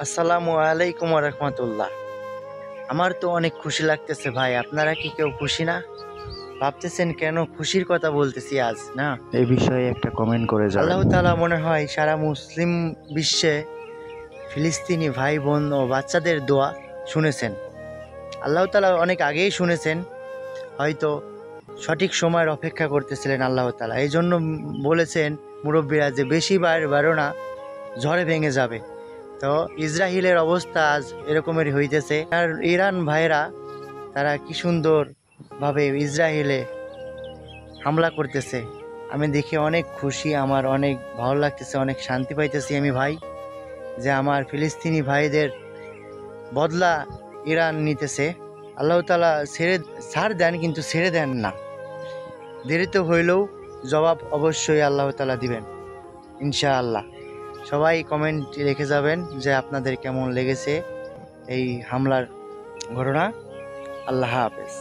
আসসালামু আলাইকুম রহমতুল্লাহ। আমার তো অনেক খুশি লাগতেছে ভাই, আপনারা কি কেউ খুশি না? ভাবতেছেন কেন খুশির কথা বলতেছি আজ না? এই বিষয়ে একটা কমেন্ট করে আল্লাহ যাবেন। তাআলা মনে হয় সারা মুসলিম বিশ্বে ফিলিস্তিনি ভাই বোন ও বাচ্চাদের দোয়া শুনেছেন। আল্লাহ তাআলা অনেক আগেই শুনেছেন, হয়তো সঠিক সময়ের অপেক্ষা করতেছিলেন আল্লাহ তাআলা। এই জন্য বলেছেন মুরব্বীরা যে বেশি বারো না, ঝড়ে ভেঙে যাবে। তো ইসরায়েলের অবস্থা আজ এরকমেরই হইতেছে। আর ইরান ভাইরা তারা কি সুন্দরভাবে ইসরায়েলে হামলা করতেছে, আমি দেখে অনেক খুশি, আমার অনেক ভালো লাগতেছে, অনেক শান্তি পাইতেছি আমি ভাই, যে আমার ফিলিস্তিনি ভাইদের বদলা ইরান নিতেছে। আল্লাহ তাআলা ছাড় দেন, কিন্তু ছেড়ে দেন না। দেরিতে হইলেও জবাব অবশ্যই আল্লাহ তাআলা দিবেন ইনশাআল্লাহ। সবাই কমেন্ট রেখে যাবেন যে আপনাদের কেমন লেগেছে এই হামলার ঘটনা। আল্লাহ হাফেজ।